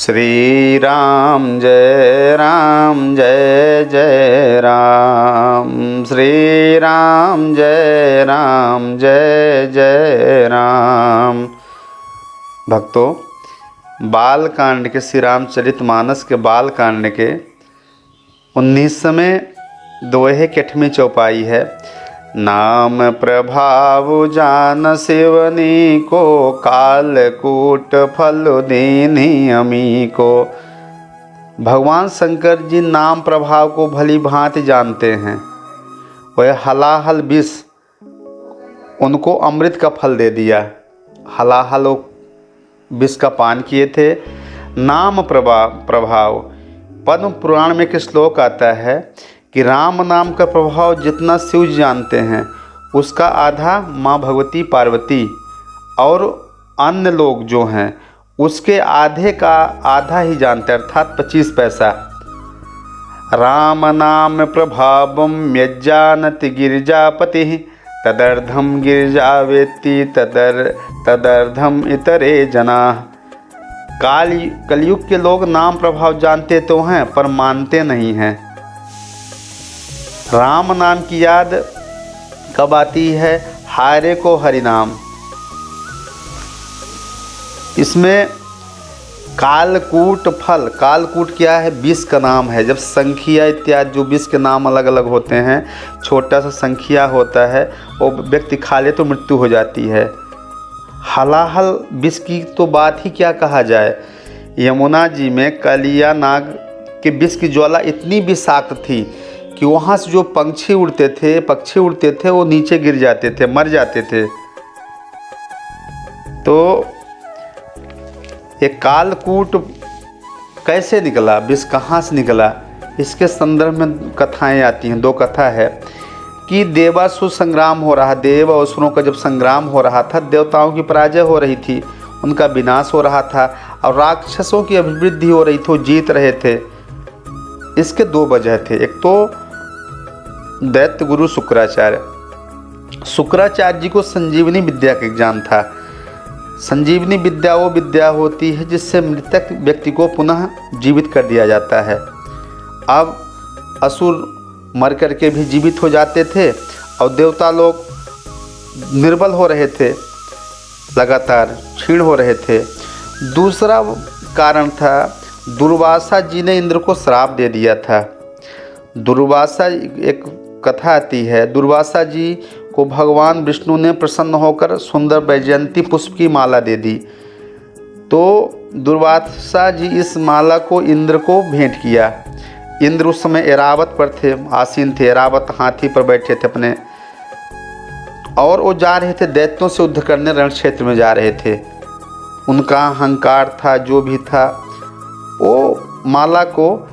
श्री राम जय जय राम। श्री राम जय जय राम। भक्तों, बाल कांड के श्री रामचरितमानस के बाल कांड के 19वें दोहे की 8वीं चौपाई है। नाम प्रभाव जान शिवनी को, कालकूट फल दीनी अमी को। भगवान शंकर जी नाम प्रभाव को भली भांति जानते हैं। वह हलाहल विष उनको अमृत का फल दे दिया। हलाहल विष का पान किए थे। नाम प्रभाव पद्म पुराण में एक श्लोक आता है कि राम नाम का प्रभाव जितना शिव जी जानते हैं, उसका आधा माँ भगवती पार्वती और अन्य लोग जो हैं उसके आधे का आधा ही जानते हैं, अर्थात 25 पैसा। राम नाम प्रभावम यज्जानति गिरिजापति, तदर्धम गिरिजा वेत्ति तदर्धम इतरे जना। कलयुग के लोग नाम प्रभाव जानते तो हैं पर मानते नहीं हैं। राम नाम की याद कब आती है? हारे को हरि नाम। इसमें कालकूट फल, कालकूट क्या है? विष का नाम है। जब संखिया इत्यादि जो विष के नाम अलग अलग होते हैं, छोटा सा संखिया होता है, वो व्यक्ति खा ले तो मृत्यु हो जाती है। हलाहल विष की तो बात ही क्या कहा जाए। यमुना जी में कलिया नाग के विष की ज्वाला इतनी विषाक्त थी कि वहाँ से जो पक्षी उड़ते थे वो नीचे गिर जाते थे, मर जाते थे। तो ये कालकूट कैसे निकला, विष कहाँ से निकला, इसके संदर्भ में कथाएं आती हैं। 2 कथा है कि देवासुर संग्राम हो रहा, देव और असुरों का जब संग्राम हो रहा था, देवताओं की पराजय हो रही थी, उनका विनाश हो रहा था और राक्षसों की अभिवृद्धि हो रही थी, वो जीत रहे थे। इसके 2 वजह थे। एक तो दैत्य गुरु शुक्राचार्य जी को संजीवनी विद्या का ज्ञान था। संजीवनी विद्या वो विद्या होती है जिससे मृतक व्यक्ति को पुनः जीवित कर दिया जाता है। अब असुर मर करके भी जीवित हो जाते थे और देवता लोग निर्बल हो रहे थे, लगातार क्षीण हो रहे थे। दूसरा कारण था, दुर्वासा जी ने इंद्र को श्राप दे दिया था। दुर्वासा, एक कथा आती है, दुर्वासा जी को भगवान विष्णु ने प्रसन्न होकर सुंदर वैजयंती पुष्प की माला दे दी। तो दुर्वासा जी इस माला को इंद्र को भेंट किया। इंद्र उस समय ऐरावत पर थे, आसीन थे, ऐरावत हाथी पर बैठे थे अपने, और वो जा रहे थे दैत्यों से युद्ध करने, रण क्षेत्र में जा रहे थे। उनका अहंकार था, जो भी था, वो माला को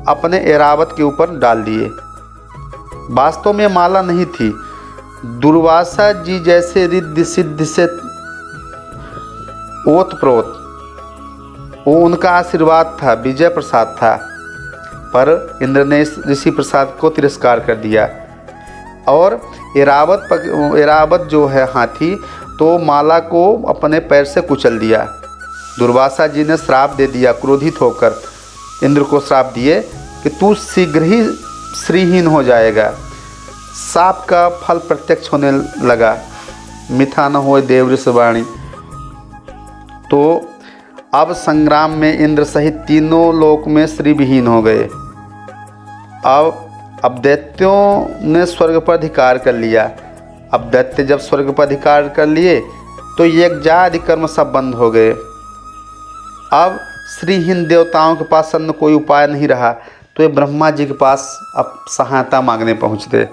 अपने ऐरावत के ऊपर डाल दिए। वास्तव में माला नहीं थी। दुर्वासा जी जैसे रिद्धि सिद्धि से ओतप्रोत, वो उनका आशीर्वाद था, विजय प्रसाद था, पर इंद्र ने इस ऋषि प्रसाद को तिरस्कार कर दिया और ऐरावत जो है हाथी, तो माला को अपने पैर से कुचल दिया। दुर्वासा जी ने श्राप दे दिया, क्रोधित होकर इंद्र को श्राप दिए कि तू शीघ्र ही श्रीहीन हो जाएगा। साप का फल प्रत्यक्ष होने लगा, मिथा न होए देव ऋषि वाणी। तो अब संग्राम में इंद्र सहित तीनों लोक में श्री विहीन हो गए। अब दैत्यों ने स्वर्ग पर अधिकार कर लिया। अब दैत्य जब स्वर्ग पर अधिकार कर लिए तो यज्ञादि कर्म सब बंद हो गए। अब श्रीहीन देवताओं के पास अन्य कोई उपाय नहीं रहा, तो ये ब्रह्मा जी के पास अब सहायता मांगने पहुँचते।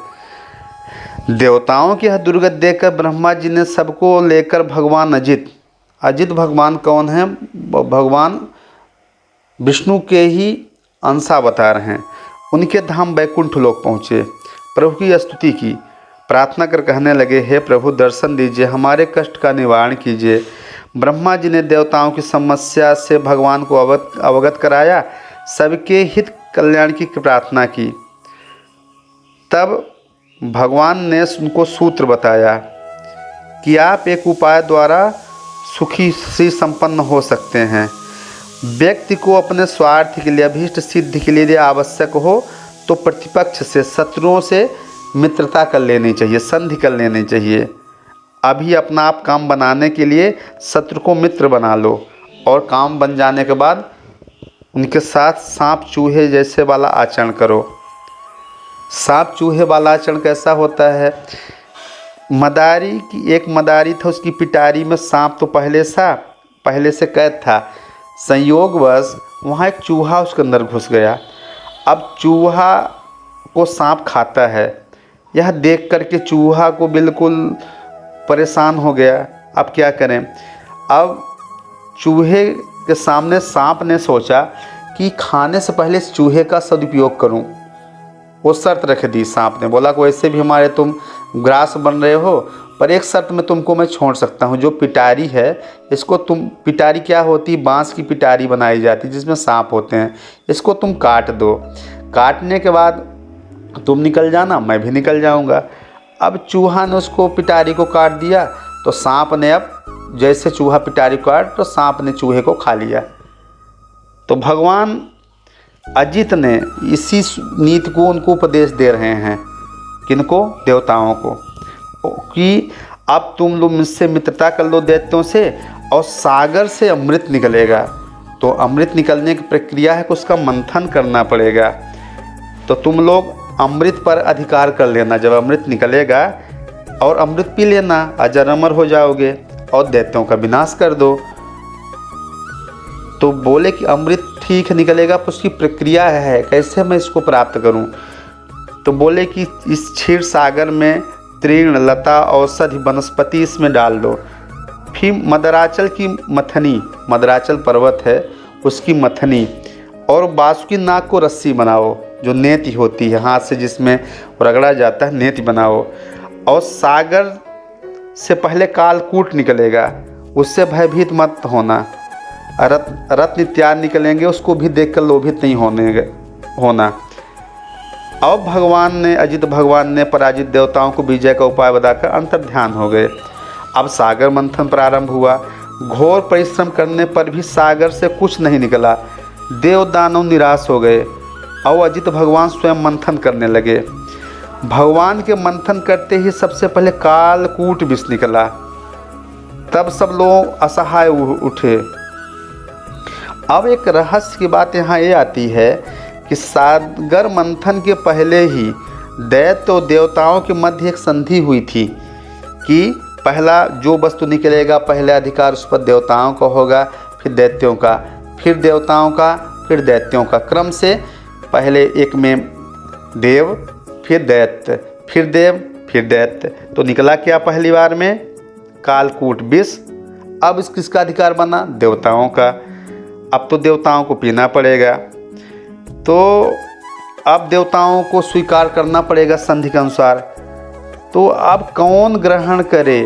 देवताओं की यह दुर्गत देखकर ब्रह्मा जी ने सबको लेकर भगवान अजित भगवान कौन है? भगवान विष्णु के ही अंशावतार हैं। उनके धाम वैकुंठ लोक पहुँचे, प्रभु की स्तुति की, प्रार्थना कर कहने लगे, हे प्रभु दर्शन दीजिए, हमारे कष्ट का निवारण कीजिए। ब्रह्मा जी ने देवताओं की समस्या से भगवान को अवगत कराया, सबके हित कल्याण की प्रार्थना की। तब भगवान ने उनको सूत्र बताया कि आप एक उपाय द्वारा सुखी श्री संपन्न हो सकते हैं। व्यक्ति को अपने स्वार्थ के लिए, अभीष्ट सिद्धि के लिए यदि आवश्यक हो तो प्रतिपक्ष से, शत्रुओं से मित्रता कर लेनी चाहिए, संधि कर लेनी चाहिए। अभी अपना आप काम बनाने के लिए शत्रु को मित्र बना लो और काम बन जाने के बाद उनके साथ सांप चूहे जैसे वाला आचरण करो। सांप चूहे वाला आचरण कैसा होता है? मदारी की एक मदारी था, उसकी पिटारी में सांप तो पहले से कैद था। संयोगवश वहाँ एक चूहा उसके अंदर घुस गया। अब चूहा को सांप खाता है। यह देख कर के चूहा को बिल्कुल परेशान हो गया। अब क्या करें? अब चूहे के सामने सांप ने सोचा कि खाने से पहले इस चूहे का सदुपयोग करूं। वो शर्त रख दी सांप ने, बोला कि वैसे भी हमारे तुम ग्रास बन रहे हो, पर एक शर्त में तुमको मैं छोड़ सकता हूँ। जो पिटारी है इसको तुम, पिटारी क्या होती, बांस की पिटारी बनाई जाती जिसमें सांप होते हैं, इसको तुम काट दो। काटने के बाद तुम निकल जाना, मैं भी निकल जाऊँगा। अब चूहा ने उसको, पिटारी को काट दिया तो सांप ने, अब जैसे चूहा पिटारी को काट तो सांप ने चूहे को खा लिया। तो भगवान अजित ने इसी नीति को उनको उपदेश दे रहे हैं। किनको? देवताओं को, कि अब तुम लोग मुझसे मित्रता कर लो दैत्यों से, और सागर से अमृत निकलेगा। तो अमृत निकलने की प्रक्रिया है कि उसका मंथन करना पड़ेगा। तो तुम लोग अमृत पर अधिकार कर लेना। जब अमृत निकलेगा और अमृत पी लेना, अजर अमर हो जाओगे और दैत्यों का विनाश कर दो। तो बोले कि अमृत ठीक निकलेगा, तो उसकी प्रक्रिया है, कैसे मैं इसको प्राप्त करूं? तो बोले कि इस क्षीर सागर में तृण, लता, औषधि, वनस्पति इसमें डाल दो। फिर मदराचल की मथनी, मदराचल पर्वत है उसकी मथनी, और बासुकी नाग को रस्सी बनाओ, जो नेति होती है हाथ से जिसमें रगड़ा जाता है, नेति बनाओ। और सागर से पहले कालकूट निकलेगा, उससे भयभीत मत होना। रत्न इत्यादि निकलेंगे, उसको भी देखकर लोभित नहीं होना। अब भगवान ने, अजित भगवान ने पराजित देवताओं को विजय का उपाय बताकर अंतर्ध्यान हो गए। अब सागर मंथन प्रारंभ हुआ। घोर परिश्रम करने पर भी सागर से कुछ नहीं निकला। देव दानव निराश हो गए और अजित भगवान स्वयं मंथन करने लगे। भगवान के मंथन करते ही सबसे पहले कालकूट विष निकला। तब सब लोग असहाय उठे। अब एक रहस्य की बात यहाँ ये आती है कि सागर मंथन के पहले ही दैत्य और देवताओं के मध्य एक संधि हुई थी कि पहला जो वस्तु निकलेगा, पहले अधिकार उस पर देवताओं का होगा, फिर दैत्यों का, फिर देवताओं का, फिर दैत्यों का, क्रम से पहले एक में देव, फिर दैत्य, फिर देव, फिर दैत्य। तो निकला क्या पहली बार में? कालकूट विष। अब इस किसका अधिकार बना? देवताओं का। अब तो देवताओं को पीना पड़ेगा। तो अब देवताओं को स्वीकार करना पड़ेगा संधि के अनुसार। तो अब कौन ग्रहण करे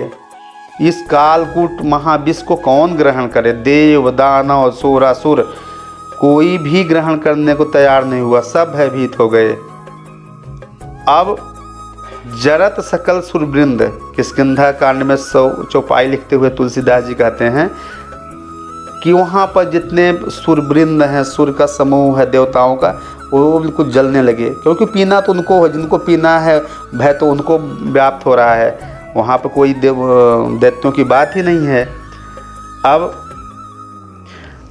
इस कालकूट महाविष को? कौन ग्रहण करे? देव, दानव, असुर, कोई भी ग्रहण करने को तैयार नहीं हुआ, सब भयभीत हो गए। अब जरत सकल सुरवृंद, किष्किंधा कांड में 100 चौपाई लिखते हुए तुलसीदास जी कहते हैं कि वहाँ पर जितने सुरवृंद हैं, सुर का समूह है देवताओं का, वो बिल्कुल जलने लगे, क्योंकि पीना तो उनको, जिनको पीना है, भय तो उनको व्याप्त हो रहा है। वहाँ पर कोई दैत्यों की बात ही नहीं है। अब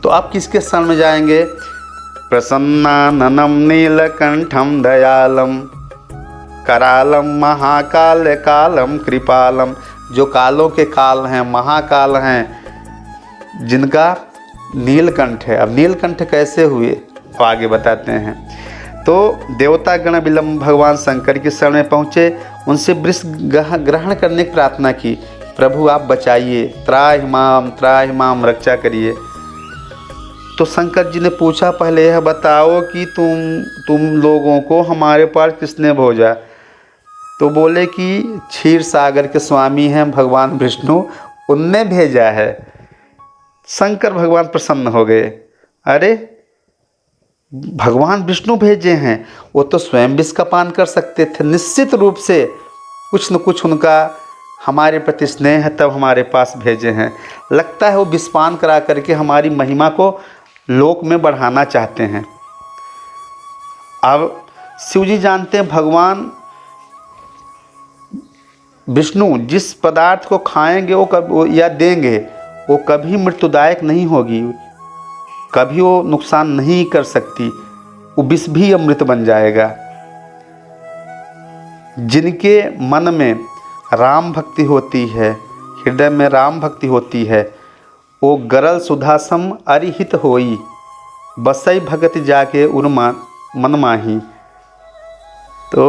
तो आप किसके शरण में जाएंगे? प्रसन्नाननम नीलकंठम दयालम करालम महाकाल कालम कृपालम। जो कालों के काल हैं, महाकाल हैं, जिनका नीलकंठ है। अब नीलकंठ कैसे हुए तो आगे बताते हैं। तो देवता गण विलंब भगवान शंकर की शरण में पहुँचे, उनसे वृष ग्रहण करने की प्रार्थना की। प्रभु आप बचाइए, त्राहि माम रक्षा करिए। तो शंकर जी ने पूछा, पहले यह बताओ कि तुम लोगों को हमारे पास किसने भेजा? तो बोले कि क्षीर सागर के स्वामी हैं भगवान विष्णु, उनने भेजा है। शंकर भगवान प्रसन्न हो गए। अरे भगवान विष्णु भेजे हैं, वो तो स्वयं विष का पान कर सकते थे। निश्चित रूप से कुछ न कुछ उनका हमारे प्रति स्नेह है, तब हमारे पास भेजे हैं। लगता है वो विषपान करा करके हमारी महिमा को लोक में बढ़ाना चाहते हैं। अब शिव जी जानते हैं भगवान विष्णु जिस पदार्थ को खाएंगे या देंगे वो कभी मृत्युदायक नहीं होगी, कभी वो नुकसान नहीं कर सकती, वो विष भी अमृत बन जाएगा। जिनके मन में राम भक्ति होती है, हृदय में राम भक्ति होती है, वो गरल सुधासम अरिहित होई, बसई भगति जाके उर्मा मन माही। तो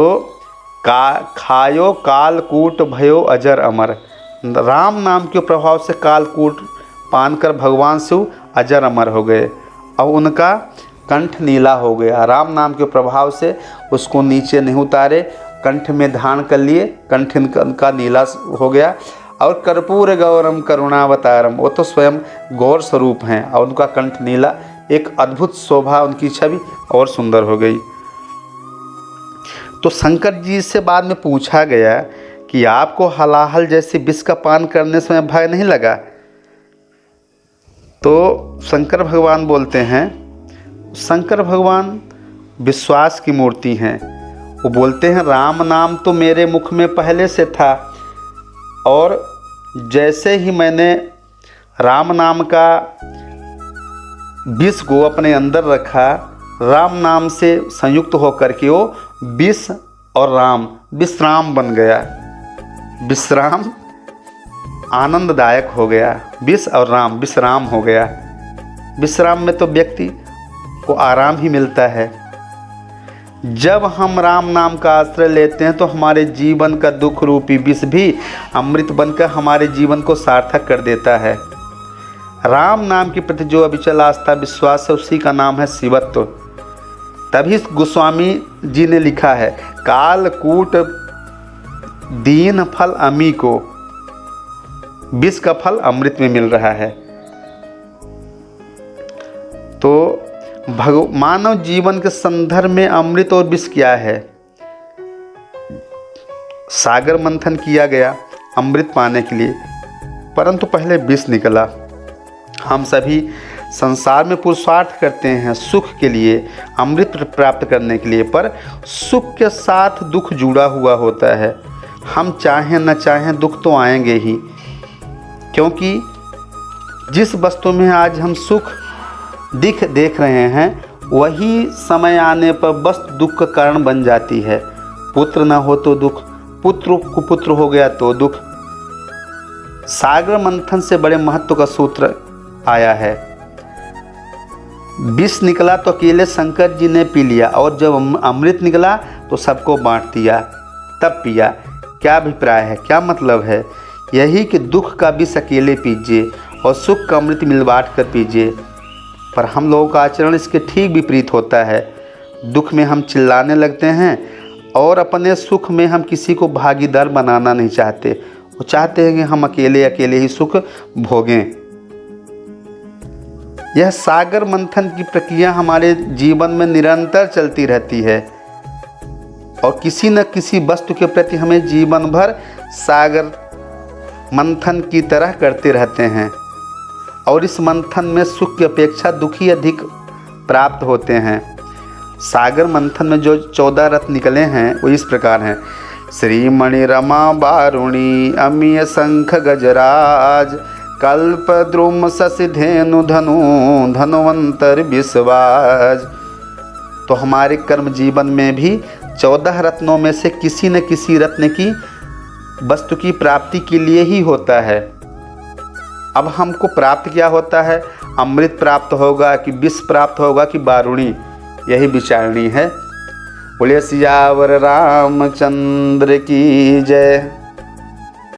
खायो कालकूट भयो अजर अमर। राम नाम के प्रभाव से कालकूट पान कर भगवान शिव अजर अमर हो गए और उनका कंठ नीला हो गया। राम नाम के प्रभाव से उसको नीचे नहीं उतारे, कंठ में धारण कर लिए, कंठ का नीला हो गया। और कर्पूर गौरम करुणावतारम, वो तो स्वयं गौर स्वरूप हैं और उनका कंठ नीला, एक अद्भुत शोभा, उनकी छवि और सुंदर हो गई। तो शंकर जी से बाद में पूछा गया कि आपको हलाहल जैसे विष का पान करने से भय नहीं लगा? तो शंकर भगवान बोलते हैं, शंकर भगवान विश्वास की मूर्ति हैं। वो बोलते हैं राम नाम तो मेरे मुख में पहले से था और जैसे ही मैंने राम नाम का विष को अपने अंदर रखा, राम नाम से संयुक्त होकर के वो विष और राम विश्राम बन गया। विश्राम आनंददायक हो गया, विष और राम विश्राम हो गया। विश्राम में तो व्यक्ति को आराम ही मिलता है। जब हम राम नाम का आश्रय लेते हैं तो हमारे जीवन का दुख रूपी विष भी अमृत बनकर हमारे जीवन को सार्थक कर देता है। राम नाम के प्रति जो अविचल आस्था विश्वास है उसी का नाम है शिवत्व। तभी गोस्वामी जी ने लिखा है, कालकूट दीन फल अमी को, विष का फल अमृत में मिल रहा है। तो मानव जीवन के संदर्भ में अमृत और विष क्या है? सागर मंथन किया गया अमृत पाने के लिए, परंतु पहले विष निकला। हम सभी संसार में पुरुषार्थ करते हैं सुख के लिए, अमृत प्राप्त करने के लिए, पर सुख के साथ दुख जुड़ा हुआ होता है। हम चाहें न चाहें दुख तो आएंगे ही, क्योंकि जिस वस्तु में आज हम सुख देख रहे हैं वही समय आने पर बस दुख का कारण बन जाती है। पुत्र न हो तो दुख, पुत्र कुपुत्र हो गया तो दुख। सागर मंथन से बड़े महत्व का सूत्र आया है। विष निकला तो अकेले शंकर जी ने पी लिया और जब अमृत निकला तो सबको बांट दिया, तब पिया। क्या अभिप्राय है, क्या मतलब है? यही कि दुख का विष अकेले पीजिए और सुख का अमृत मिल बांट कर पीजिए। पर हम लोगों का आचरण इसके ठीक विपरीत होता है। दुख में हम चिल्लाने लगते हैं और अपने सुख में हम किसी को भागीदार बनाना नहीं चाहते। वो चाहते हैं कि हम अकेले अकेले ही सुख भोगें। यह सागर मंथन की प्रक्रिया हमारे जीवन में निरंतर चलती रहती है और किसी न किसी वस्तु के प्रति हमें जीवन भर सागर मंथन की तरह करते रहते हैं और इस मंथन में सुख की अपेक्षा दुख ही अधिक प्राप्त होते हैं। सागर मंथन में जो 14 रत्न निकले हैं वो इस प्रकार हैं। श्रीमणि रमा बारुणी अमीय शंख गजराज कल्प द्रुम शशि धेनु धनु धनवंतर विश्वाज। तो हमारे कर्म जीवन में भी 14 रत्नों में से किसी न किसी रत्न की वस्तु की प्राप्ति के लिए ही होता है। अब हमको प्राप्त क्या होता है? अमृत प्राप्त होगा कि विष प्राप्त होगा कि बारुणी, यही विचारणी है। बोले सियावर रामचंद्र की जय।